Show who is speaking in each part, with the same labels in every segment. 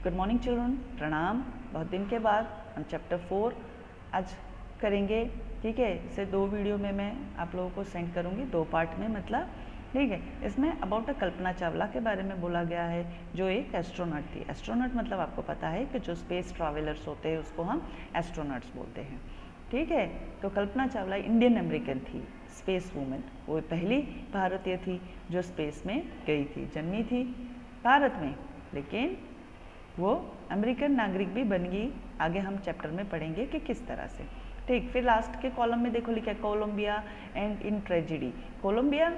Speaker 1: Good morning children, प्रणाम। बहुत दिन के बाद हम चैप्टर 4 आज करेंगे। ठीक है, इसे 2 वीडियो में मैं आप लोगों को सेंड करूँगी, 2 पार्ट में मतलब। ठीक है, इसमें अबाउट कल्पना चावला के बारे में बोला गया है, जो एक एस्ट्रोनॉट थी। एस्ट्रोनॉट मतलब आपको पता है कि जो स्पेस ट्रैवलर्स होते हैं उसको हम एस्ट्रोनॉट्स बोलते हैं। ठीक है, तो कल्पना चावला इंडियन अमेरिकन थी, स्पेस वूमेन। वो पहली भारतीय थी जो स्पेस में गई थी, जन्मी थी भारत में, लेकिन वो अमेरिकन नागरिक भी बन गई। आगे हम चैप्टर में पढ़ेंगे कि किस तरह से। ठीक, फिर लास्ट के कॉलम में देखो लिखा है Columbia end in tragedy. Columbia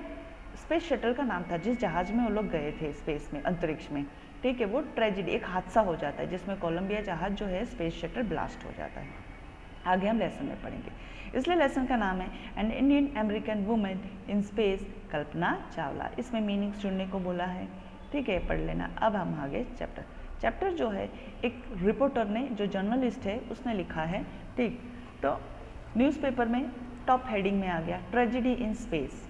Speaker 1: space shuttle का नाम था जिस जहाज में वो लोग गए थे स्पेस में, अंतरिक्ष में। ठीक है, वो ट्रेजिडी एक हादसा हो जाता है जिसमें कोलंबिया जहाज जो है स्पेस शटल ब्लास्ट हो जाता है। आगे हम लेसन में पढ़ेंगे, इसलिए लेसन का नाम है an Indian American women in space Kalpana Chawla. इसमें मीनिंग चुनने को बोला है। ठीक है, पढ़ लेना। अब हम आगे चैप्टर जो है एक रिपोर्टर ने, जो जर्नलिस्ट है, उसने लिखा है। ठीक, तो न्यूज़पेपर में टॉप हेडिंग में आ गया ट्रेजिडी इन स्पेस,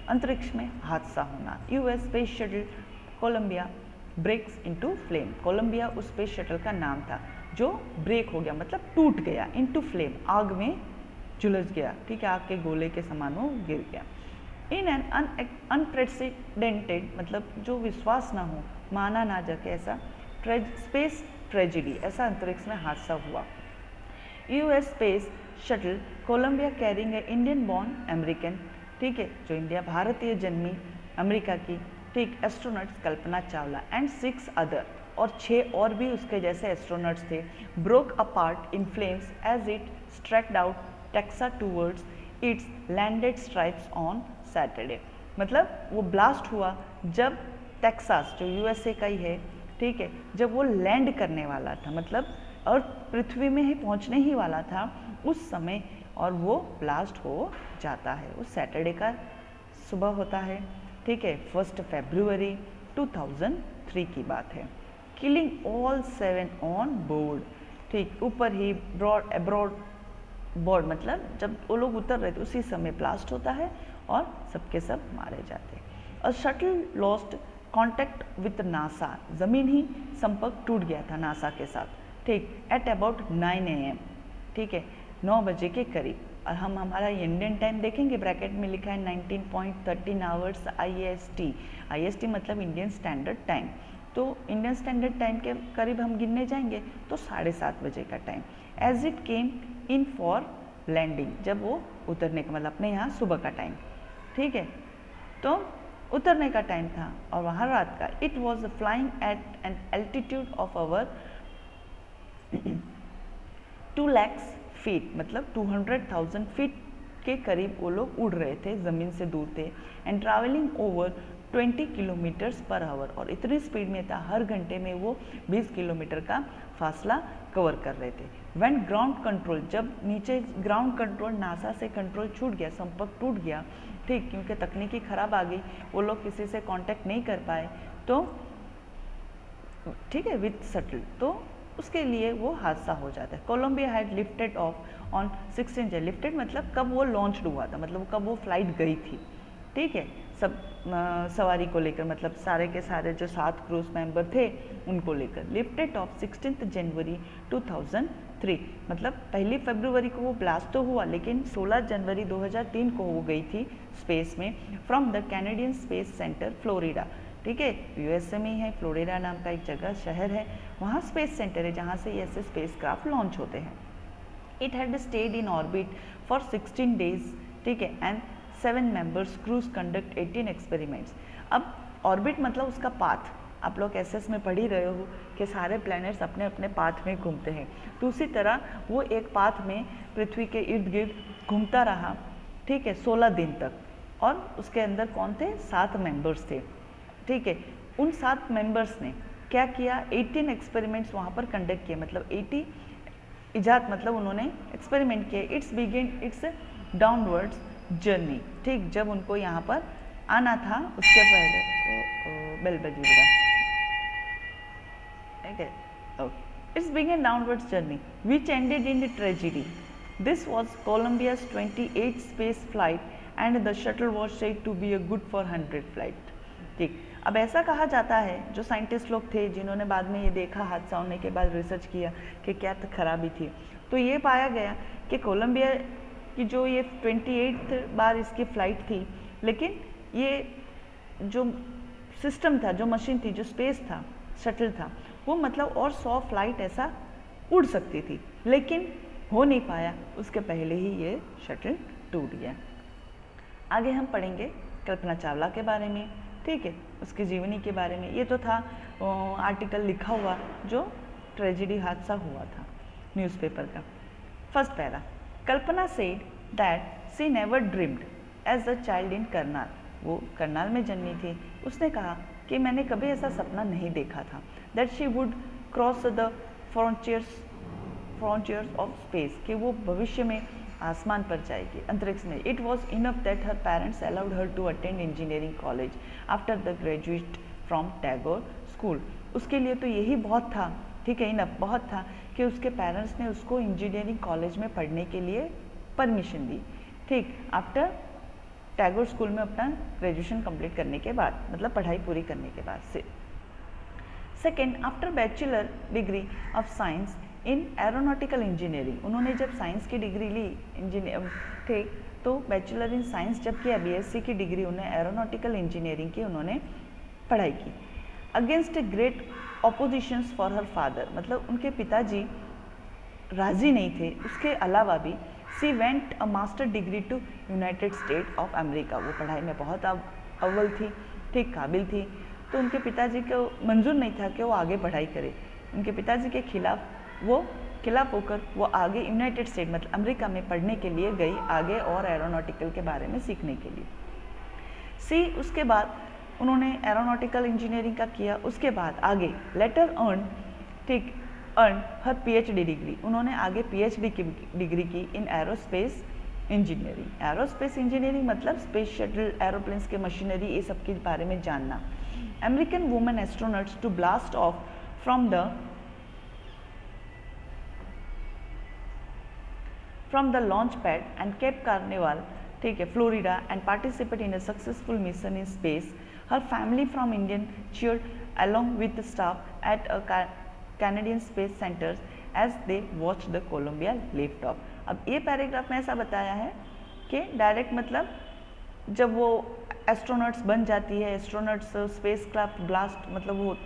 Speaker 1: अंतरिक्ष में हादसा होना। US space shuttle Columbia breaks into flame. कोलंबिया उस स्पेस शटल का नाम था जो ब्रेक हो गया, मतलब टूट गया, इनटू फ्लेम, आग में झुलस गया। ठीक है, आग के गोले के समान वो गिर गया। इन एन अनप्रेसिडेंटेड, मतलब जो विश्वास ना हो, माना ना जाके ऐसा स्पेस ट्रेजिडी, ऐसा अंतरिक्ष में हादसा हुआ। US space shuttle Columbia carrying a Indian born American, ठीक है, जो इंडिया भारतीय जन्मी अमेरिका की, ठीक, astronauts Kalpana Chawla and 6 other, और 6 और भी उसके जैसे एस्ट्रोनॉट्स थे, broke apart in flames as it streaked out Texas towards its landed stripes on Saturday. मतलब वो ब्लास्ट हुआ जब टेक्सास, जो यूएसए का ही है, ठीक है, जब वो लैंड करने वाला था, मतलब अर्थ पृथ्वी में ही पहुंचने ही वाला था उस समय, और वो ब्लास्ट हो जाता है। उस सैटरडे का सुबह होता है। ठीक है, 1 फरवरी 2003 की बात है। Killing all 7 on board. ठीक, ऊपर ही अब्रॉड बोर्ड, मतलब जब वो लोग उतर रहे थे उसी समय ब्लास्ट होता है और सबके सब मारे जाते हैं। और shuttle lost contact with NASA, ज़मीन ही संपर्क टूट गया था नासा के साथ। ठीक, एट अबाउट 9 AM, ठीक है, 9 बजे के करीब। और हम हमारा इंडियन टाइम देखेंगे, ब्रैकेट में लिखा है 19.13 आवर्स IST। IST मतलब इंडियन स्टैंडर्ड टाइम। तो इंडियन स्टैंडर्ड टाइम के करीब हम गिनने जाएंगे तो 7:30 बजे का time. As it came in for landing, जब वो उतरने का, मतलब अपने यहाँ सुबह का टाइम, ठीक है, तो उतरने का टाइम था और वहाँ रात का। It was flying eight an altitude of our 2 lakh feet, मतलब 200,000 फीट के करीब वो लोग उड़ रहे थे, ज़मीन से दूर थे। And travelling over 20 kilometres per hour, और इतनी स्पीड में था, हर घंटे में वो 20 किलोमीटर का फासला कवर कर रहे थे। व्हेन ग्राउंड कंट्रोल, जब नीचे ग्राउंड कंट्रोल, नासा से कंट्रोल छूट गया, संपर्क टूट गया, ठीक, क्योंकि तकनीकी खराब आ गई, वो लोग किसी से कांटेक्ट नहीं कर पाए, तो ठीक है, विथ शटल, तो उसके लिए वो हादसा हो जाता है। Columbia had lifted off on 16 January. Lifted मतलब कब वो लॉन्च हुआ था, मतलब कब वो फ्लाइट गई थी। ठीक है, सब सवारी को लेकर, मतलब सारे के सारे जो 7 क्रूज मेंबर थे उनको लेकर। लिफ्टेड ऑफ 16 जनवरी 2003, मतलब 1 फरवरी को वो ब्लास्ट तो हुआ, लेकिन 16 जनवरी 2003 को वो गई थी स्पेस में, from the Canadian space centre Florida. ठीक है, यूएसए में ही है, फ्लोरिडा नाम का एक जगह, शहर है, वहाँ स्पेस सेंटर है जहाँ से ऐसे स्पेस क्राफ्ट लॉन्च होते हैं। It had stayed in orbit for 16 days, ठीक है, and 7 members cruise conduct 18 experiments. अब ऑर्बिट मतलब उसका पाथ, आप लोग एसएस में पढ़ ही रहे हो कि सारे प्लैनेट्स अपने अपने पाथ में घूमते हैं, तो उसी तरह वो एक पाथ में पृथ्वी के इर्द गिर्द घूमता रहा, ठीक है, 16 दिन तक। और उसके अंदर कौन थे? 7 मेंबर्स थे। ठीक है, उन 7 मेंबर्स ने क्या किया? 18 एक्सपेरिमेंट्स वहाँ पर कंडक्ट किए, मतलब 80 इजाद, मतलब उन्होंने एक्सपेरिमेंट किए। It's begin it's downwards journey, ठीक, जब उनको यहाँ पर आना था उसके पहले बेल बजी बेटा, ठीक है, okay. Its begin downwards journey which ended in the tragedy. This was Columbia's 28th space flight and the shuttle was said to be a good for 100 flight. ठीक, अब ऐसा कहा जाता है, जो साइंटिस्ट लोग थे जिन्होंने बाद में ये देखा, हादसा होने के बाद रिसर्च किया कि क्या खराबी थी, तो ये पाया गया कि कोलंबिया की जो ये 28th बार इसकी फ़्लाइट थी, लेकिन ये जो सिस्टम था, जो मशीन थी, जो स्पेस था, शटल था, वो मतलब और 100 फ्लाइट ऐसा उड़ सकती थी, लेकिन हो नहीं पाया, उसके पहले ही ये शटल टूट गया। आगे हम पढ़ेंगे कल्पना चावला के बारे में, ठीक है, उसकी जीवनी के बारे में। ये तो था आर्टिकल लिखा हुआ जो ट्रेजेडी हादसा हुआ था न्यूज़पेपर का। First para, Kalpana said that she never dreamed as a child in Karnal, वो करनाल में जन्मी थी। उसने कहा कि मैंने कभी ऐसा सपना नहीं देखा था, that she would cross the frontiers of space, कि वो भविष्य में आसमान पर जाएगी, अंतरिक्ष में। It was enough that her parents allowed her to attend engineering college after the graduate from Tagore school. उसके लिए तो यही बहुत था, ठीक है, इनफ बहुत था कि उसके पेरेंट्स ने उसको इंजीनियरिंग कॉलेज में पढ़ने के लिए परमिशन दी, ठीक, आफ्टर टैगोर स्कूल में अपना ग्रेजुएशन कंप्लीट करने के बाद, मतलब पढ़ाई पूरी करने के बाद से। Second, after bachelor degree of science in aeronautical engineering, उन्होंने जब साइंस की डिग्री ली इंजीनियर, ठीक, तो बैचलर इन साइंस जब किया, बीएससी की डिग्री उन्हें एरोनॉटिकल इंजीनियरिंग की उन्होंने पढ़ाई की। Against a great oppositions for her father, मतलब उनके पिताजी राजी नहीं थे, उसके अलावा भी she went a master degree to United State of America, वो पढ़ाई में बहुत अव्वल थी, ठीक, काबिल थी, तो उनके पिताजी को मंजूर नहीं था कि वो आगे पढ़ाई करे। उनके पिताजी के खिलाफ होकर वो आगे यूनाइटेड स्टेट मतलब अमेरिका में पढ़ने के लिए गई आगे, और एरोनॉटिकल के बारे में सीखने के लिए। सी उसके बाद उन्होंने एरोनॉटिकल इंजीनियरिंग का किया, उसके बाद आगे लेटर अर्न, ठीक, अर्न हर पीएचडी डिग्री, उन्होंने आगे पीएचडी की डिग्री की in aerospace engineering. Aerospace engineering मतलब स्पेस शटल, एरोप्लेन्स के मशीनरी, ये सब के बारे में जानना। American women astronauts to blast off from the launch pad and Cape Canaveral, ठीक है, Florida, and participate in a successful mission in space. Her family from Indian cheered along with the staff at a Canadian space centers as they watched the Columbia lift off। अब ये paragraph में ऐसा बताया है कि direct मतलब जब वो एस्ट्रोनॉट्स बन जाती है, एस्ट्रोनॉट्स स्पेस क्राफ्ट ब्लास्ट मतलब वो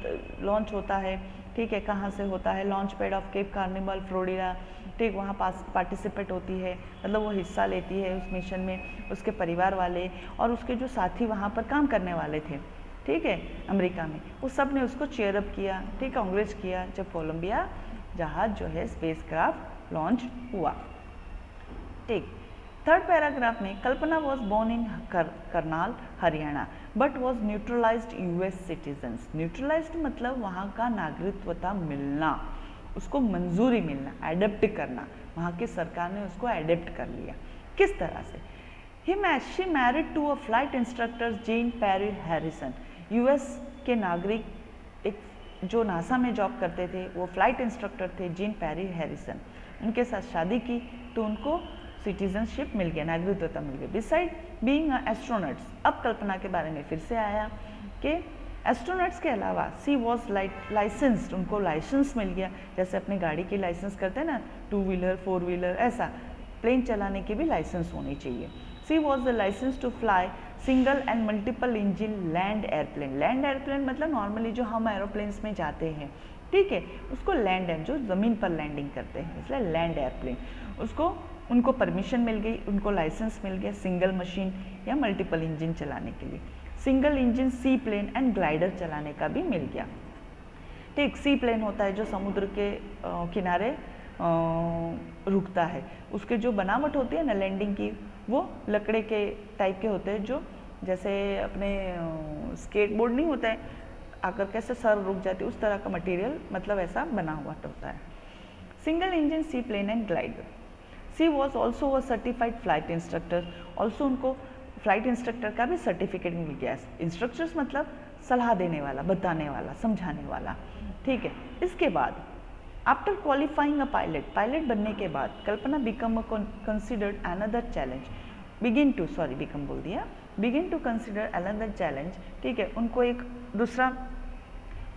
Speaker 1: लॉन्च होता है, ठीक है, कहाँ से होता है, launch pad off Cape Canaveral Florida, ठीक, वहाँ पार्टिसिपेट होती है, मतलब वो हिस्सा लेती है उस मिशन में, उसके परिवार वाले और उसके जो साथी वहाँ पर काम करने वाले थे, ठीक है, अमेरिका में, वो सब ने उसको चेयर अप किया, ठीक, कांग्रेस किया जब कोलंबिया जहाज जो है स्पेस क्राफ्ट लॉन्च हुआ, ठीक। थर्ड पैराग्राफ में, Kalpana was born in Karnal Haryana but was neutralised US citizens. Neutralised मतलब वहाँ का नागरिकता मिलना, उसको मंजूरी मिलना, एडेप्ट करना, वहाँ की सरकार ने उसको एडेप्ट कर लिया। किस तरह से? She married to a flight instructor Jean Pierre Harrison. US के नागरिक एक जो नासा में जॉब करते थे, वो फ्लाइट इंस्ट्रक्टर थे जीन पैरी हैरिसन, उनके साथ शादी की तो उनको सिटीजनशिप मिल गया, नागरिकता मिल गई। बिसाइड बीइंग एस्ट्रोनॉट्स, अब कल्पना के बारे में फिर से आया कि एस्ट्रोनॉट्स के अलावा सी वॉज लाइसेंस्ड, उनको लाइसेंस मिल गया, जैसे अपनी गाड़ी की लाइसेंस करते हैं ना, 2 व्हीलर 4 व्हीलर, ऐसा प्लेन चलाने की भी लाइसेंस होनी चाहिए। She was the licence to fly single and multiple engine land airplane. Land airplane मतलब नॉर्मली जो हम एरोप्लेन्स में जाते हैं, ठीक है, उसको लैंड है, जो ज़मीन पर लैंडिंग करते हैं, इसलिए लैंड एयरप्लेन, उसको उनको परमिशन मिल गई, उनको लाइसेंस मिल गया सिंगल मशीन या मल्टीपल इंजन चलाने के लिए। Single engine seaplane and glider चलाने का भी मिल गया, ठीक। सी प्लेन होता है जो समुद्र के किनारे रुकता है, उसके जो बनावट होती है ना लैंडिंग की, वो लकड़े के टाइप के होते हैं, जो जैसे अपने स्केटबोर्ड नहीं होता है, आकर कैसे सर रुक जाती है, उस तरह का मटेरियल, मतलब ऐसा बना हुआ होता है। Single engine seaplane and glider. She was also a certified flight instructor, also उनको फ्लाइट इंस्ट्रक्टर का भी सर्टिफिकेट मिल गया। इंस्ट्रक्टर्स मतलब सलाह देने वाला, बताने वाला, समझाने वाला, ठीक है। इसके बाद after qualifying a pilot, pilot बनने के बाद Kalpana become a considered another challenge, begin to consider another challenge, ठीक है, उनको एक दूसरा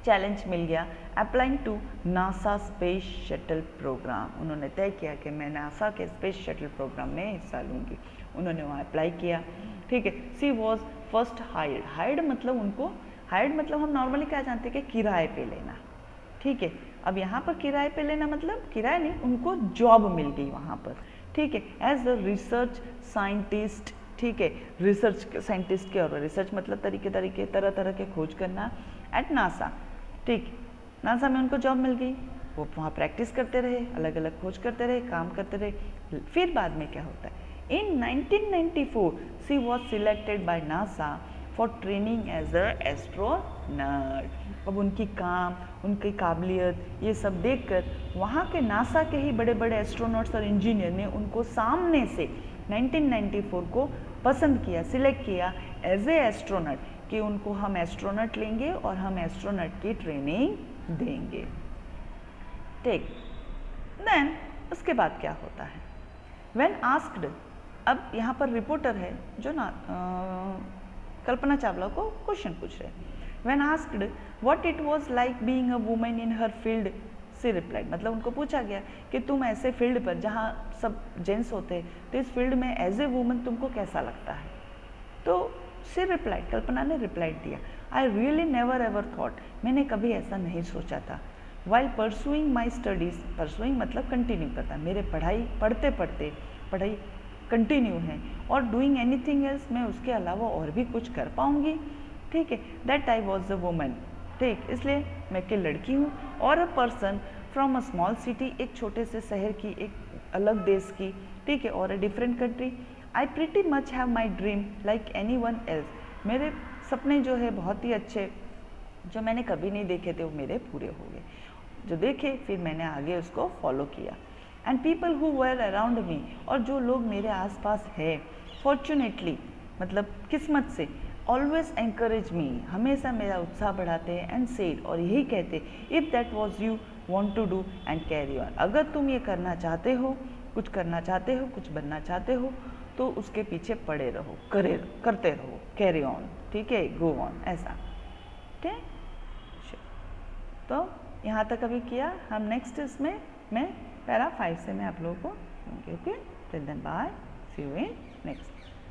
Speaker 1: चैलेंज मिल गया, applying to NASA space shuttle programme. उन्होंने तय किया कि मैं नासा के स्पेस शटल प्रोग्राम में हिस्सा लूँगी। उन्होंने वहाँ अप्लाई किया, ठीक है। सी वॉज फर्स्ट हायर्ड मतलब हम नॉर्मली क्या जानते हैं कि किराए पे लेना, ठीक है। अब यहाँ पर किराए पे लेना मतलब किराया नहीं, उनको जॉब मिल गई वहाँ पर, ठीक है, एज अ रिसर्च साइंटिस्ट, ठीक है। रिसर्च साइंटिस्ट क्या होगा, रिसर्च मतलब तरह तरह के खोज करना एट नासा, ठीक। नासा में उनको जॉब मिल गई, वो वहाँ प्रैक्टिस करते रहे, अलग अलग खोज करते रहे, काम करते रहे। फिर बाद में क्या होता है, in 1994 she was selected by NASA for training as a astronaut. अब उनकी काम, उनकी काबिलियत, ये सब देखकर वहाँ के नासा के ही बड़े बड़े एस्ट्रोनॉट्स और इंजीनियर ने उनको सामने से 1994 को पसंद किया, सिलेक्ट किया एज ए एस्ट्रोनॉट, कि उनको हम एस्ट्रोनॉट लेंगे और हम एस्ट्रोनॉट की ट्रेनिंग देंगे, ठीक। देन उसके बाद क्या होता है, व्हेन आस्क्ड, अब यहाँ पर रिपोर्टर है जो ना कल्पना चावला को क्वेश्चन पूछ रहे हैं। When asked what it was like being a woman in her field, she replied, मतलब उनको पूछा गया कि तुम ऐसे फील्ड पर जहाँ सब जेंट्स होते हैं, तो इस फील्ड में एज ए वुमन तुमको कैसा लगता है। तो सी रिप्लाइड, कल्पना ने रिप्लाइड दिया, I really never ever thought, मैंने कभी ऐसा नहीं सोचा था। वाइल परसुइंग माई स्टडीज़, परसुइंग मतलब कंटिन्यू करता, मेरे पढ़ते पढ़ाई कंटिन्यू है, और डूइंग एनीथिंग एल्स, मैं उसके अलावा और भी कुछ कर पाऊँगी, ठीक है। That I was a woman, ठीक, इसलिए मैं कि लड़की हूँ, और a person from a small city, एक छोटे से शहर की, एक अलग देश की, ठीक है, और a different country. I pretty much have my dream like any one else, मेरे सपने जो है बहुत ही अच्छे, जो मैंने कभी नहीं देखे थे, वो मेरे पूरे हो गए, जो देखे फिर मैंने आगे उसको फॉलो किया। And people who were around me, और जो लोग मेरे आसपास है, फॉर्चुनेटली मतलब किस्मत से, ऑलवेज एंकरेज मी, हमेशा मेरा उत्साह बढ़ाते हैं, एंड सेड, और यही कहते, if that was you want to do and carry on, अगर तुम ये करना चाहते हो, कुछ करना चाहते हो, कुछ बनना चाहते हो, तो उसके पीछे पड़े रहो, करते रहो, कैरी ऑन, ठीक है, गो ऑन, ऐसा, ठीक। तो यहाँ तक अभी किया, हम नेक्स्ट इसमें मैं पैरा 5 से मैं आप लोगों को, okay, till then bye, see you in next.